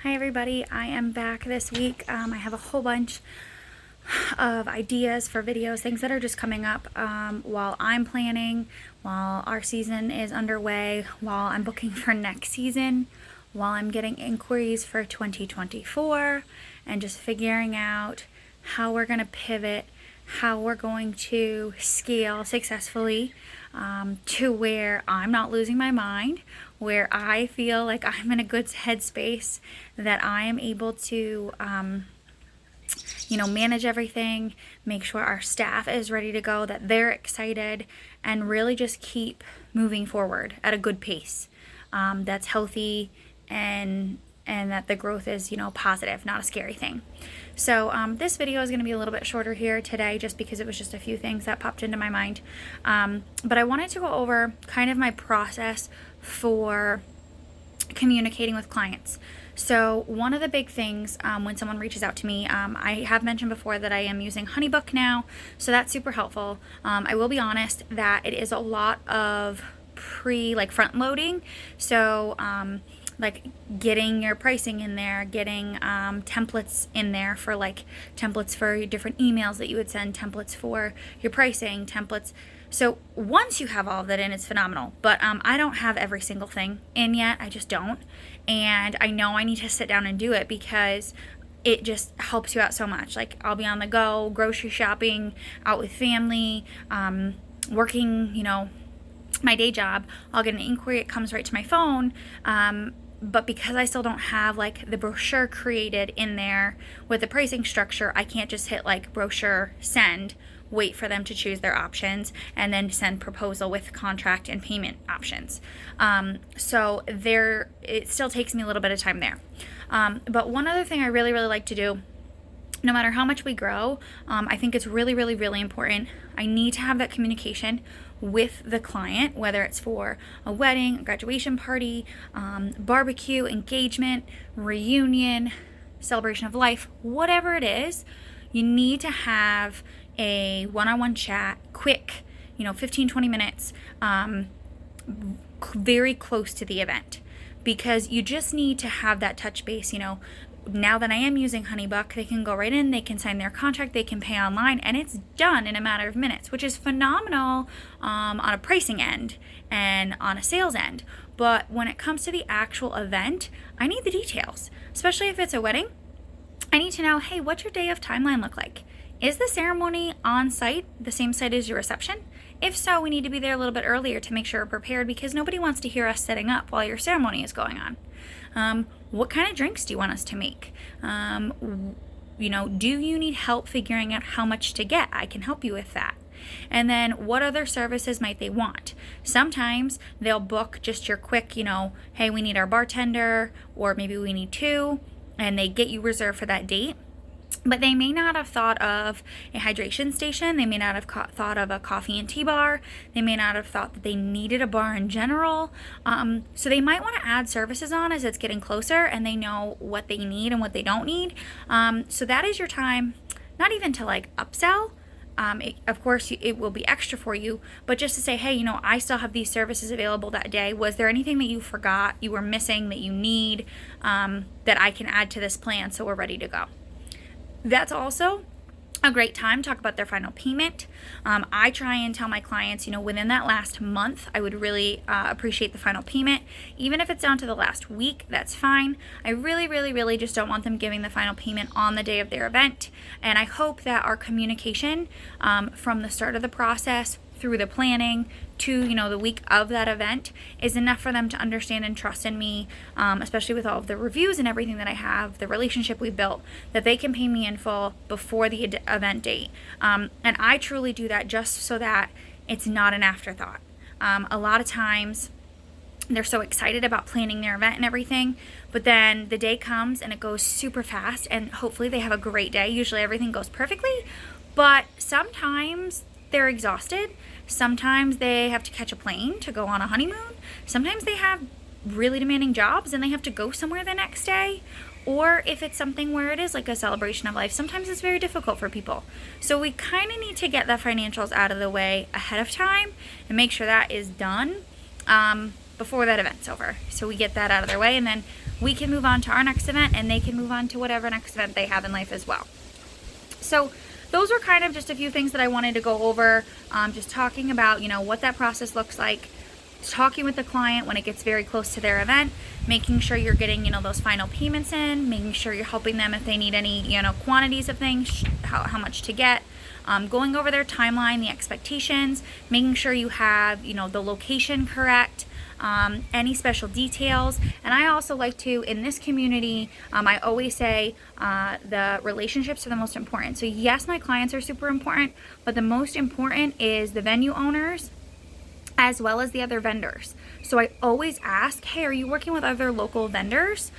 Hi everybody, I am back this week. I have a whole bunch of ideas for videos, things that are just coming up while I'm planning, while our season is underway, while I'm booking for next season, while I'm getting inquiries for 2024, and just figuring out how we're going to pivot, how we're going to scale successfully to where I'm not losing my mind, where I feel like I'm in a good headspace, that I am able to manage everything, make sure our staff is ready to go, that they're excited, and really just keep moving forward at a good pace that's healthy, and that the growth is, positive, not a scary thing. So this video is going to be a little bit shorter here today, just because it was just a few things that popped into my mind. But I wanted to go over kind of my process for communicating with clients. So one of the big things when someone reaches out to me, I have mentioned before that I am using HoneyBook now, so that's super helpful. I will be honest that it is a lot of front loading. So like getting your pricing in there, getting templates in there for templates for your different emails that you would send, templates for your pricing, templates. So once you have all of that in, it's phenomenal. But I don't have every single thing in yet. I just don't. And I know I need to sit down and do it because it just helps you out so much. Like, I'll be on the go, grocery shopping, out with family, working, my day job. I'll get an inquiry, it comes right to my phone. But because I still don't have the brochure created in there with the pricing structure, I can't just hit brochure send, wait for them to choose their options, and then send proposal with contract and payment options. So it still takes me a little bit of time there. But one other thing I really, really like to do, no matter how much we grow, I think it's really, really, really important. I need to have that communication with the client, whether it's for a wedding, a graduation party, barbecue, engagement, reunion, celebration of life, whatever it is. You need to have a one-on-one chat, quick, 15, 20 minutes, very close to the event, because you just need to have that touch base. Now that I am using HoneyBook, they can go right in, they can sign their contract, they can pay online, and it's done in a matter of minutes, which is phenomenal on a pricing end and on a sales end. But when it comes to the actual event, I need the details, especially if it's a wedding. I need to know, hey, what's your day of timeline look like? Is the ceremony on site, the same site as your reception? If so, we need to be there a little bit earlier to make sure we're prepared, because nobody wants to hear us setting up while your ceremony is going on. What kind of drinks do you want us to make? Do you need help figuring out how much to get? I can help you with that. And then what other services might they want? Sometimes they'll book just your quick, hey, we need our bartender, or maybe we need two, and they get you reserved for that date. But they may not have thought of a hydration station. They may not have thought of a coffee and tea bar. They may not have thought that they needed a bar in general. So they might want to add services on as it's getting closer and they know what they need and what they don't need. So that is your time, not even to upsell. Of course, it will be extra for you, but just to say, hey, I still have these services available that day. Was there anything that you forgot, you were missing, that you need, that I can add to this plan so we're ready to go? That's also a great time to talk about their final payment. I try and tell my clients, within that last month, I would really appreciate the final payment. Even if it's down to the last week, that's fine. I really, really, really just don't want them giving the final payment on the day of their event. And I hope that our communication from the start of the process through the planning to the week of that event is enough for them to understand and trust in me, especially with all of the reviews and everything that I have, the relationship we built, that they can pay me in full before the event date. And I truly do that just so that it's not an afterthought. A lot of times they're so excited about planning their event and everything, but then the day comes and it goes super fast, and hopefully they have a great day. Usually everything goes perfectly, but sometimes they're exhausted. Sometimes they have to catch a plane to go on a honeymoon. Sometimes they have really demanding jobs and they have to go somewhere the next day. Or if it's something where it is like a celebration of life, sometimes it's very difficult for people. So we kind of need to get the financials out of the way ahead of time and make sure that is done before that event's over. So we get that out of their way, and then we can move on to our next event and they can move on to whatever next event they have in life as well. So those are kind of just a few things that I wanted to go over, just talking about, you know, what that process looks like, talking with the client when it gets very close to their event, making sure you're getting, you know, those final payments in, making sure you're helping them if they need any, you know, quantities of things, how much to get, going over their timeline, the expectations, making sure you have, you know, the location correct, any special details. And I also like to, in this community, I always say the relationships are the most important. So yes, my clients are super important, but the most important is the venue owners as well as the other vendors. So I always ask, hey, are you working with other local vendors?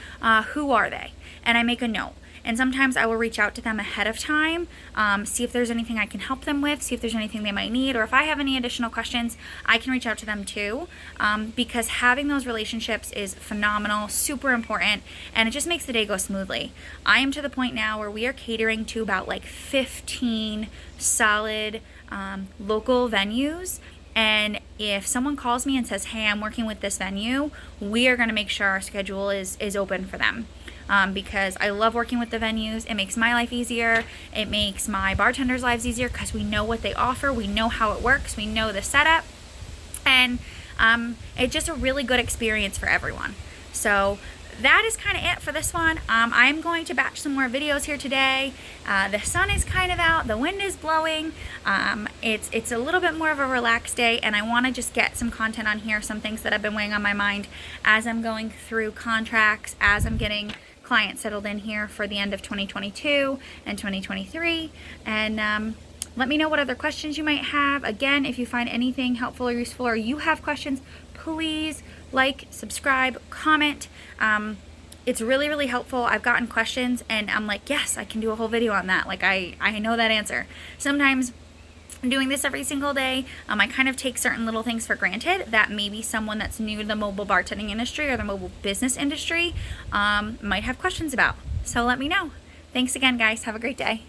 Who are they? And I make a note. And sometimes I will reach out to them ahead of time, see if there's anything I can help them with, see if there's anything they might need, or if I have any additional questions, I can reach out to them too, because having those relationships is phenomenal, super important, and it just makes the day go smoothly. I am to the point now where we are catering to about like 15 solid local venues. And if someone calls me and says, hey, I'm working with this venue, we are going to make sure our schedule is open for them. Because I love working with the venues. It makes my life easier. It makes my bartenders' lives easier because we know what they offer. We know how it works. We know the setup. And it's just a really good experience for everyone. So that is kind of it for this one. I'm going to batch some more videos here today. The sun is kind of out. The wind is blowing. It's a little bit more of a relaxed day, and I want to just get some content on here, some things that have been weighing on my mind as I'm going through contracts, as I'm getting clients settled in here for the end of 2022 and 2023. And let me know what other questions you might have. Again, if you find anything helpful or useful, or you have questions, please like, subscribe, comment. It's really, really helpful. I've gotten questions and I'm like, yes, I can do a whole video on that. Like I know that answer. Sometimes doing this every single day, I kind of take certain little things for granted that maybe someone that's new to the mobile bartending industry or the mobile business industry might have questions about. So let me know. Thanks again, guys. Have a great day.